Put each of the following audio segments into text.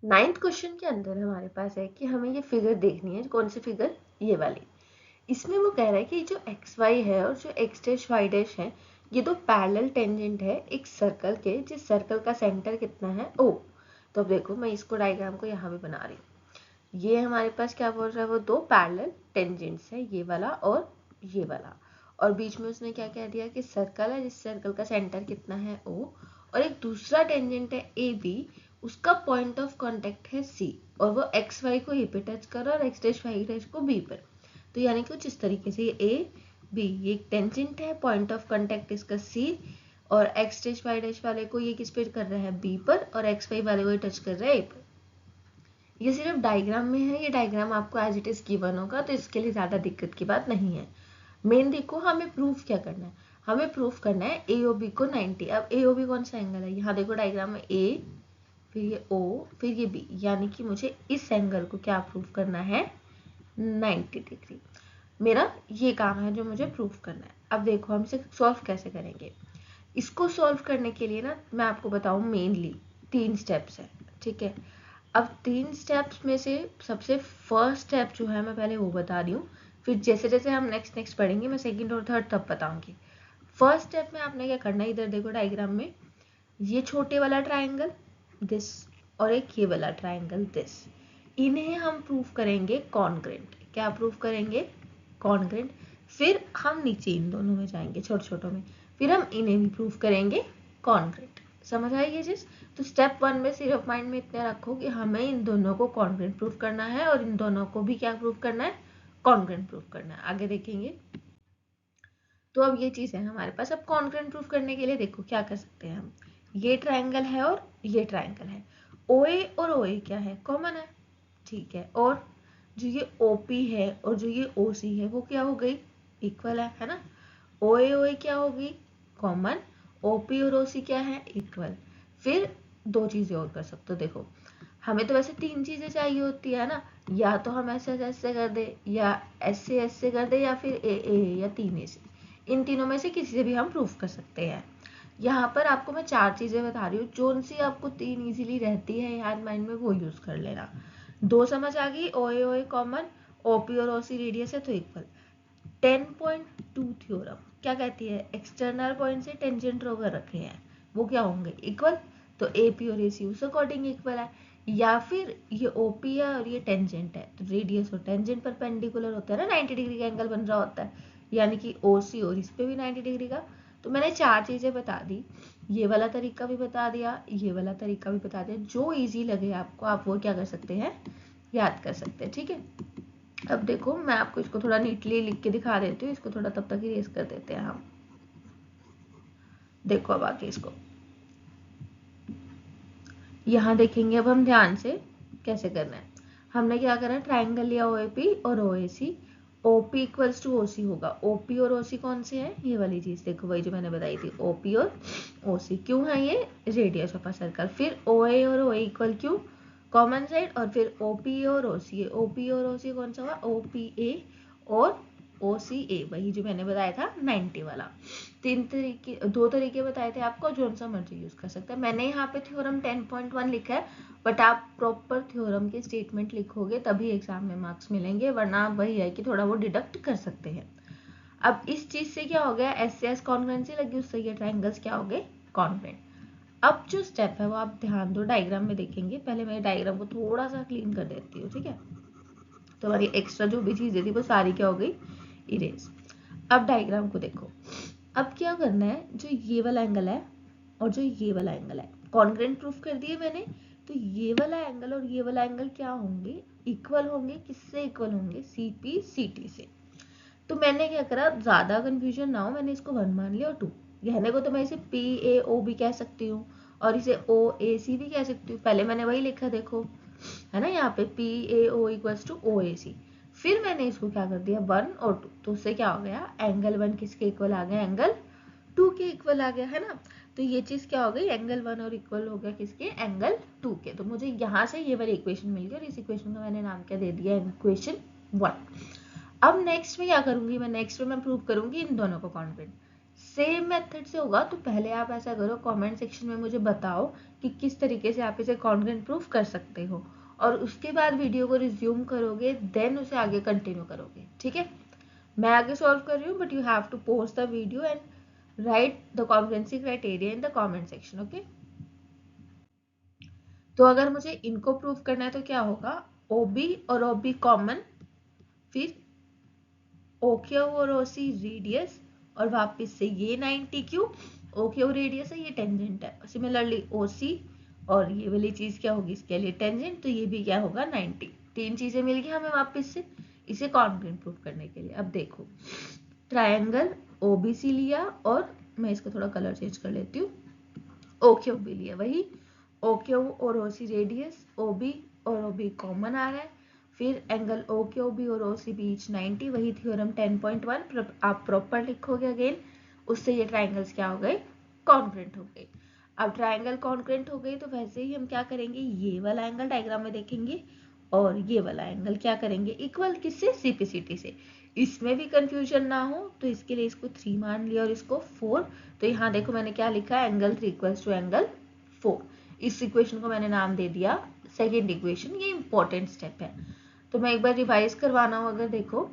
Ninth question के अंदर हमारे पास है कि हमें ये फिगर देखनी है। कौन सी फिगर? ये वाली। इसमें वो कह रहा है कि जो एक्स वाई है और जो एक्स डैश वाई डैश है, ये दो पैरेलल टेंजेंट है एक सर्कल के, जिस सर्कल का सेंटर कितना है ओ। तो अब देखो मैं इसको डायग्राम को यहाँ पे बना रही हूँ। ये हमारे पास क्या बोल रहा है, वो दो पैरेलल टेंजेंट्स है, ये वाला और ये वाला, और बीच में उसने क्या कह दिया कि सर्कल है जिस सर्कल का सेंटर कितना है ओ, और एक दूसरा टेंजेंट है ए बी, उसका पॉइंट ऑफ कांटेक्ट है सी, और वो एक्स वाई को ए पे टच कर रहा है और एक्स डैश वाई डैश को बी पर। तो यानी कि कुछ इस तरीके से ए बी, ये एक टेंजेंट है, पॉइंट ऑफ कांटेक्ट इसका सी, और एक्स डैश वाई डैश वाले को ये किस पे कर रहा है, बी पर, और एक्स वाई वाले को ये टच कर रहा है ए पर। ये सिर्फ डायग्राम में है, ये डायग्राम आपको एज इट इज गिवन होगा, तो इसके लिए ज़्यादा दिक्कत की बात नहीं है। मेन देखो हमें प्रूफ क्या करना है, हमें प्रूफ करना है ए ओ बी को 90। अब ए ओ बी कौन सा एंगल है, यहाँ देखो डायग्राम में ए, फिर ये ओ, फिर ये बी, यानी कि मुझे इस एंगल को क्या प्रूफ करना है, 90 डिग्री। मेरा ये काम है जो मुझे प्रूफ करना है। अब देखो हम इसे सॉल्व कैसे करेंगे। इसको सॉल्व करने के लिए ना मैं आपको बताऊं मेनली 3 स्टेप्स है, ठीक है। अब 3 स्टेप्स में से सबसे फर्स्ट स्टेप जो है मैं पहले वो बता रही हूँ, फिर जैसे जैसे हम नेक्स्ट पढ़ेंगे मैं सेकंड और थर्ड तब बताऊंगी। फर्स्ट स्टेप में आपने क्या करना है, इधर देखो डायग्राम में ये छोटे वाला ट्राइंगल दिस, और एक ये वाला ट्राइंगल दिस, इन्हें हम प्रूफ करेंगे कॉन्ग्रेंट। क्या प्रूफ करेंगे? कॉन्ग्रेंट। फिर हम नीचे इन दोनों में जाएंगे छोटे छोटों में, फिर हम इन्हें भी प्रूफ करेंगे कॉन्ग्रेंट। समझ आई ये चीज? तो स्टेप 1 में सिर्फ माइंड में इतना रखो कि हमें इन दोनों को कॉन्ग्रेंट प्रूफ करना है, और इन दोनों को भी क्या प्रूफ करना है, कॉन्ग्रेंट प्रूफ करना है। आगे देखेंगे। तो अब ये चीज है हमारे पास। अब कॉन्ग्रेंट प्रूफ करने के लिए देखो क्या कर सकते हैं हम, ये ट्राइंगल है और ये ट्राइंगल है, ओ ए और ओ ए क्या है, कॉमन है, ठीक है। और जो ये ओ पी है और जो ये ओ सी है वो क्या हो गई, इक्वल है ना। ओ ए क्या होगी, कॉमन, ओ पी और ओ सी क्या है, इक्वल। फिर दो चीजें और कर सकते हो, देखो हमें तो वैसे 3 चीजें चाहिए होती है ना, या तो हम ऐसे ऐसे कर दे, या ऐसे कर दे, या फिर ए या 3 ए से, इन तीनों में से किसी से भी हम प्रूफ कर सकते हैं। यहाँ पर आपको मैं 4 चीजें बता रही हूँ, जोन सी आपको 3 इजीली रहती है याद माइंड में वो यूज कर लेना। 2 समझ आ गई, ओ ए कॉमन, ओपी और ओसी रेडियस है तो इक्वल। 10.2 थ्योरम क्या कहती है, एक्सटर्नल पॉइंट से टेंजेंट अगर रखे हैं वो क्या होंगे, इक्वल। तो ए पी और ए सी उस अकॉर्डिंग इक्वल है। या फिर ये ओपी है और ये टेंजेंट है, तो रेडियस और टेंजेंट परपेंडिकुलर होता है ना, 90 डिग्री का एंगल बन रहा होता है, यानी कि ओ सी और इस पे भी 90 डिग्री का। तो मैंने 4 चीजें बता दी, ये वाला तरीका भी बता दिया, ये वाला तरीका भी बता दिया, जो इजी लगे आपको आप वो क्या कर सकते हैं, याद कर सकते हैं, ठीक है। अब देखो मैं आपको इसको थोड़ा नीटली लिख के दिखा देती हूँ, इसको थोड़ा तब तक इरेज कर देते हैं हम। देखो अब आगे इसको यहाँ देखेंगे, अब हम ध्यान से कैसे करना है। हमने क्या करा, ट्राइंगल लिया ओ ए पी और O A C, O P equals to O C होगा, ओ पी और ओ सी कौन से है, ये वाली चीज देखो वही जो मैंने बताई थी, ओ पी और ओ सी क्यों है, ये रेडियस ऑफ अ सर्कल। फिर ओ ए और ओ ए इक्वल क्यों, कॉमन साइड, और फिर ओ पी और ओ सी, ओ पी और ओ सी कौन सा हुआ, ओ पी ए और ओ सी ए, वही जो मैंने बताया था 90 वाला। 2 तरीके बताए थे आपको, जो सा मर्जी यूज कर सकते हैं। मैंने यहाँ पे थ्योरम 10.1 लिखा है, बट आप प्रॉपर थ्योरम के स्टेटमेंट लिखोगे तभी एग्जाम में मार्क्स मिलेंगे, वरना वही है कि थोड़ा वो डिडक्ट कर सकते हैं। अब इस चीज से क्या हो गया, एस एस कॉन्ग्रुएंसी लगी, उससे ये ट्राइंगल्स क्या हो गए, कॉन्ग्रुएंट। अब जो स्टेप है वो आप ध्यान दो, डायग्राम में देखेंगे। पहले मैं डायग्राम को थोड़ा सा क्लीन कर देती हूँ, ठीक है। तो हमारी एक्स्ट्रा जो भी चीजें थी वो सारी क्या हो गई, इरेज। अब डायग्राम को देखो, अब क्या करना है, जो ये वाला एंगल है और जो ये वाला एंगल है कॉन्ग्रुएंट प्रूफ कर दिए मैंने, तो ये वाला एंगल और ये वाला एंगल क्या होंगे, इक्वल होंगे। किससे इक्वल होंगे, सी पी सी टी से। तो मैंने क्या करा, ज्यादा कंफ्यूजन ना हो, मैंने इसको 1 मान लिया और 2, कहने को तो मैं इसे पी ए ओ भी कह सकती हूँ और इसे ओ ए सी भी कह सकती हूँ, पहले मैंने वही लिखा देखो, है ना, यहाँ पे P A O equals to O A C. फिर मैंने इसको क्या कर दिया 1 और 2, तो उससे क्या हो गया, एंगल 1 किसके इक्वल आ गया, एंगल 2 के इक्वल आ गया, है ना। तो ये चीज क्या हो गई, एंगल 1 और इक्वल हो गया किसके, एंगल 2 के। तो मुझे यहाँ से ये वाली इक्वेशन मिल गई और इस इक्वेशन का मैंने नाम क्या दे दिया, इक्वेशन 1। अब नेक्स्ट में क्या करूंगी, मैं नेक्स्ट में मैं प्रूव करूंगी इन दोनों को कॉन्ग्रुएंट। सेम मेथड से होगा। तो पहले आप ऐसा करो, कमेंट सेक्शन में मुझे बताओ कि किस तरीके से आप इसे कॉन्ग्रुएंट प्रूफ कर सकते हो, और उसके बाद वीडियो को रिज्यूम करोगे, देन उसे आगे कंटिन्यू करोगे। ठीक है, मैं आगे सॉल्व कर रही हूँ, but you have to pause the video and write the congruency criteria in the comment section. Okay, तो अगर मुझे इनको प्रूफ करना है तो क्या होगा, OB और OB कॉमन, फिर OQ और OC रेडियस, और वापस से ये 90 क्यों, OQ रेडियस है, ये टेंजेंट है। सिमिलरली OC और ये वाली चीज क्या होगी, इसके लिए टेंजेंट, तो ये भी क्या होगा 90। तीन चीजें मिल गई हमें वापस से इसे कॉन्ग्रुएंट प्रूफ करने के लिए। अब देखो, ट्रायंगल OBC लिया, और मैं इसका थोड़ा कलर चेंज कर लेती हूँ, OQ भी लिया, वही OQ और OC रेडियस, OB और OB कॉमन आ रहा है, फिर एंगल OQB और OC बीच 90, वही थ्योरम 10.1 आप प्रॉपर लिखोगे अगेन, उससे ये ट्राइंगल्स क्या हो गए, कॉन्ग्रुएंट हो गए। अब ट्राइंगल कॉन्ग्रुएंट हो गई तो वैसे ही हम क्या करेंगे, ये वाला एंगल डायग्राम में देखेंगे और ये वाला एंगल क्या करेंगे, इक्वल, किससे, CPCT से। इसमें भी कंफ्यूजन ना हो तो इसके लिए इसको 3 मान लिया और इसको 4। तो यहाँ देखो मैंने क्या लिखा है, एंगल 3 इक्वल्स टू एंगल 4। इस इक्वेशन को मैंने नाम दे दिया सेकेंड इक्वेशन। ये इंपॉर्टेंट स्टेप है, तो मैं एक बार रिवाइज करवाना हूँ। अगर देखो,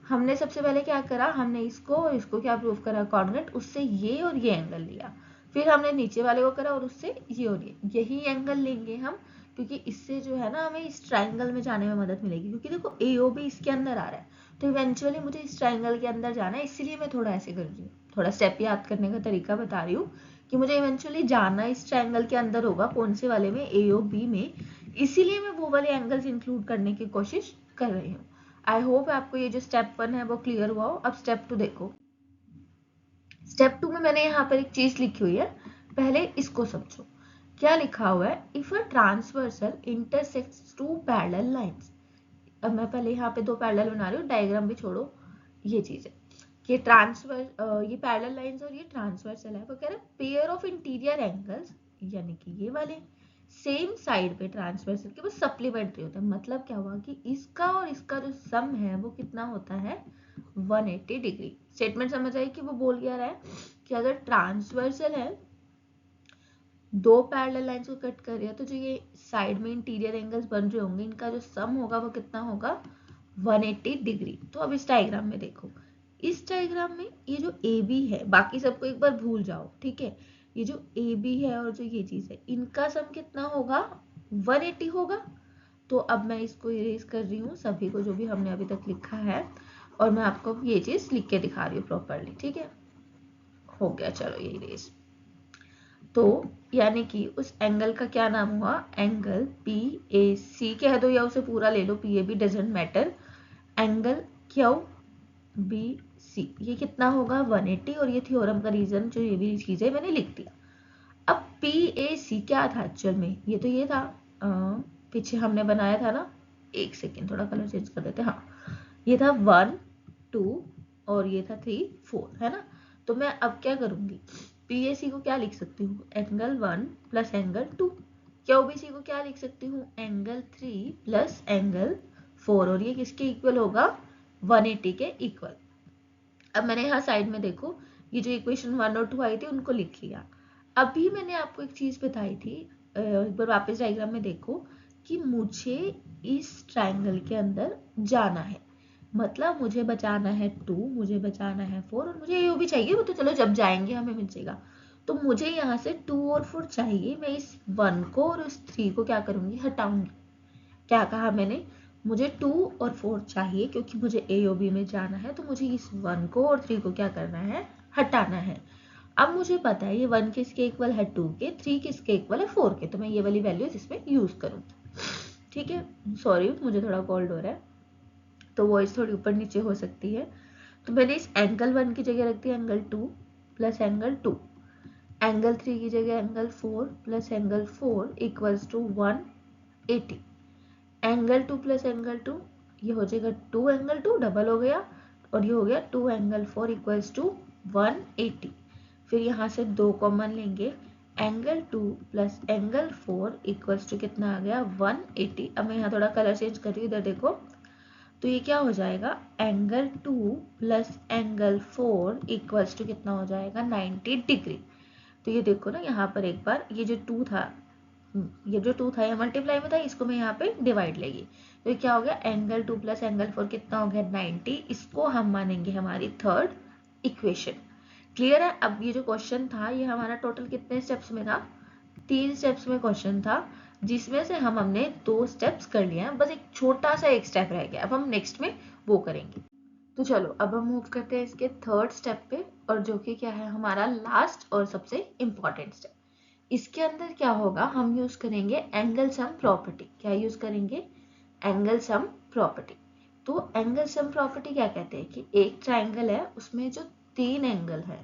हमने सबसे पहले क्या करा, हमने इसको और इसको क्या प्रूव करा, कॉन्ग्रुएंट, उससे ये और ये एंगल लिया। फिर हमने नीचे वाले को करा और उससे ये और ये, यही एंगल लेंगे हम, क्योंकि इससे जो है ना हमें इस ट्राइंगल में जाने में मदद मिलेगी। क्योंकि देखो AOB इसके अंदर आ रहा है, तो इवेंचुअली मुझे इस ट्राइंगल के अंदर जाना है, इसीलिए मैं थोड़ा ऐसे कर रही हूँ, थोड़ा स्टेप याद करने का तरीका बता रही हूँ कि मुझे इवेंचुअली जाना इस ट्राइंगल के अंदर होगा, कौन से वाले में, AOB में, इसीलिए मैं वो वाले एंगल्स इंक्लूड करने की कोशिश कर रही हूँ। आई होप आपको ये जो स्टेप 1 है वो क्लियर हुआ हो। अब स्टेप 2 देखो, स्टेप 2 में मैंने यहाँ पर एक चीज लिखी हुई है, पहले इसको समझो। क्या लिखा हुआ है, if a transversal intersects two parallel lines. अब मैं पहले यहाँ पे दो पैरेलल बना रही हूँ, डायग्राम भी छोड़ो, ये चीज है कि ये पैरेलल लाइंस और ये ट्रांसवर्सल है। वो कह रहे हैं पेयर ऑफ इंटीरियर एंगल्स, यानी कि ये वाले सेम साइड पे ट्रांसवर्सल के वो सप्लीमेंट्री होता है। मतलब क्या हुआ कि इसका और इसका जो सम है वो कितना होता है, 180 डिग्री। स्टेटमेंट समझ आई कि वो बोल क्या रहा है कि अगर ट्रांसवर्सल है, दो पैरेलल लाइंस को कट कर रही है, तो जो ये साइड में इंटीरियर एंगल्स बन रहे होंगे, इनका जो सम होगा वो कितना होगा, 180 डिग्री। तो अब इस डायग्राम में देखो, इस डायग्राम में ये जो AB है, बाकी सबको एक बार भूल जाओ, ठीक है, ये जो AB है और जो ये चीज है, इनका सम कितना होगा, 180 होगा। तो अब मैं इसको इरेज कर रही हूँ, सभी को जो भी हमने अभी तक लिखा है, और मैं आपको ये चीज लिख के दिखा रही हूँ प्रॉपरली। ठीक है, हो गया, चलो ये इरेज। तो यानी कि उस एंगल का क्या नाम हुआ, एंगल PAC कह दो या उसे पूरा ले लो, PAB doesn't matter, angle QBC ये कितना होगा, 180। और ये थ्योरम का रीजन जो ये भी चीजें मैंने लिख दिया। अब PAC क्या था एक्चुअल में, ये तो ये था, पीछे हमने बनाया था ना, एक सेकेंड थोड़ा कलर चेंज कर देते, हाँ, ये था 1 2 और ये था 3 4, है ना। तो मैं अब क्या करूंगी, PAC को क्या लिख सकती हूँ, एंगल 1 प्लस एंगल 2। QBC को क्या लिख सकती हूँ, एंगल 3 प्लस एंगल 4, और ये किसके इक्वल होगा, 180 के इक्वल। अब मैंने यहाँ साइड में देखो, ये जो इक्वेशन 1 और 2 आई थी उनको लिख लिया। अभी मैंने आपको एक चीज बताई थी, एक बार वापस डायग्राम में देखो, कि मुझे इस ट्राइंगल के अंदर जाना है, मतलब मुझे बचाना है 2, मुझे बचाना है 4, और मुझे ये भी चाहिए, वो तो चलो जब जाएंगे हमें मिल जाएगा। तो मुझे यहाँ से 2 और 4 चाहिए, मैं इस 1 को और इस 3 को क्या करूंगी, हटाऊंगी। क्या कहा मैंने, मुझे 2 और 4 चाहिए क्योंकि मुझे AOB में जाना है, तो मुझे इस 1 को और 3 को क्या करना है, हटाना है। अब मुझे पता है ये 1 किसके इक्वल है, 2 के, 3 किसके इक्वल है, 4 के, तो मैं ये वाली वैल्यूज इसमें यूज करूंगी। ठीक है, सॉरी मुझे थोड़ा कोल्ड हो रहा है, तो वॉइस थोड़ी ऊपर नीचे हो सकती है। तो मैंने इस एंगल 1 की जगह रख दिया एंगल 2 प्लस एंगल 2, एंगल 3 की जगह angle 4 plus angle 4 equals to 180। Angle 2 plus angle 2, ये हो जाएगा 2 एंगल 2 डबल हो गया, और ये हो गया 2 एंगल 4 इक्वल्स टू 180। फिर यहाँ से 2 कॉमन लेंगे, angle 2 plus angle 4 equals to कितना आ गया, 180। अब मैं यहाँ थोड़ा कलर चेंज कर रही हूँ, इधर देखो, तो ये क्या हो जाएगा, angle 2 plus angle 4 equals to कितना हो जाएगा, 90 डिग्री। तो ये देखो ना, यहाँ पर एक बार ये जो 2 था, ये जो 2 था ये मल्टीप्लाई में था, इसको मैं यहाँ पे डिवाइड लेगी, तो ये क्या हो गया, एंगल 2 प्लस एंगल 4 कितना हो गया, 90। इसको हम मानेंगे हमारी थर्ड इक्वेशन। क्लियर है। अब ये जो क्वेश्चन था ये हमारा टोटल कितने स्टेप्स में था, 3 स्टेप्स में क्वेश्चन था, जिसमें से हमने 2 स्टेप्स कर लिए हैं, बस एक छोटा सा एक स्टेप रह गया, अब हम नेक्स्ट में वो करेंगे। तो चलो अब हम मूव करते हैं इसके थर्ड स्टेप पे, और जो कि क्या है हमारा लास्ट और सबसे इंपॉर्टेंट स्टेप। इसके अंदर क्या होगा, हम यूज करेंगे एंगल सम प्रॉपर्टी। क्या यूज करेंगे, एंगल सम प्रॉपर्टी। तो एंगल सम प्रॉपर्टी क्या कहते हैं कि एक ट्राइंगल है, उसमें जो 3 एंगल है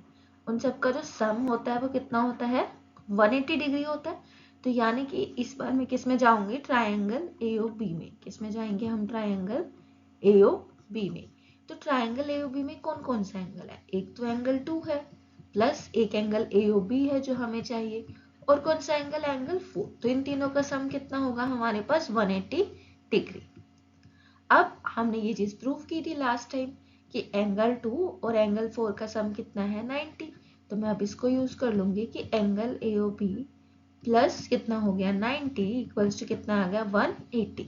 उन सबका जो सम होता है वो कितना होता है, 180 डिग्री होता है। तो यानी कि इस बार मैं किस में जाऊंगी, ट्राइंगल AOB में। किस में जाएंगे हम, ट्राइंगल AOB में। तो ट्राइंगल AOB में कौन कौन सा एंगल है, एक तो एंगल 2 है, प्लस एक एंगल AOB है जो हमें चाहिए, और कौन सा एंगल, एंगल 4। तो इन तीनों का सम कितना होगा हमारे पास, 180 डिग्री। अब हमने ये चीज प्रूव की थी लास्ट टाइम कि एंगल 2 और एंगल 4 का सम कितना है, 90। तो मैं अब इसको यूज कर लूंगी कि एंगल AOB प्लस कितना हो गया, 90 इक्वल्स टू कितना आ गया, 180।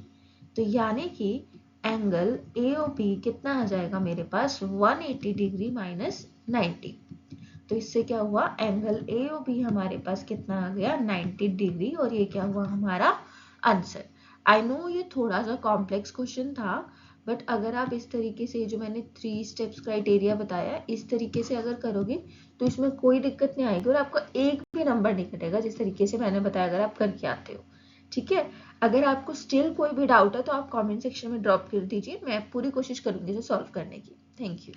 तो यानी कि एंगल AOB कितना आ जाएगा मेरे पास, 180 डिग्री माइनस 90। तो इससे क्या हुआ, एंगल AOB हमारे पास कितना आ गया, 90 डिग्री, और ये क्या हुआ हमारा आंसर। आई नो ये थोड़ा सा कॉम्प्लेक्स क्वेश्चन था, बट अगर आप इस तरीके से, जो मैंने 3 स्टेप्स क्राइटेरिया बताया, इस तरीके से अगर करोगे तो इसमें कोई दिक्कत नहीं आएगी, और आपका एक भी नंबर नहीं कटेगा, जिस तरीके से मैंने बताया अगर आप करके आते हो। ठीक है। अगर आपको स्टिल कोई भी डाउट है तो आप कमेंट सेक्शन में ड्रॉप कर दीजिए, मैं पूरी कोशिश करूंगी इसे सॉल्व करने की। Thank you.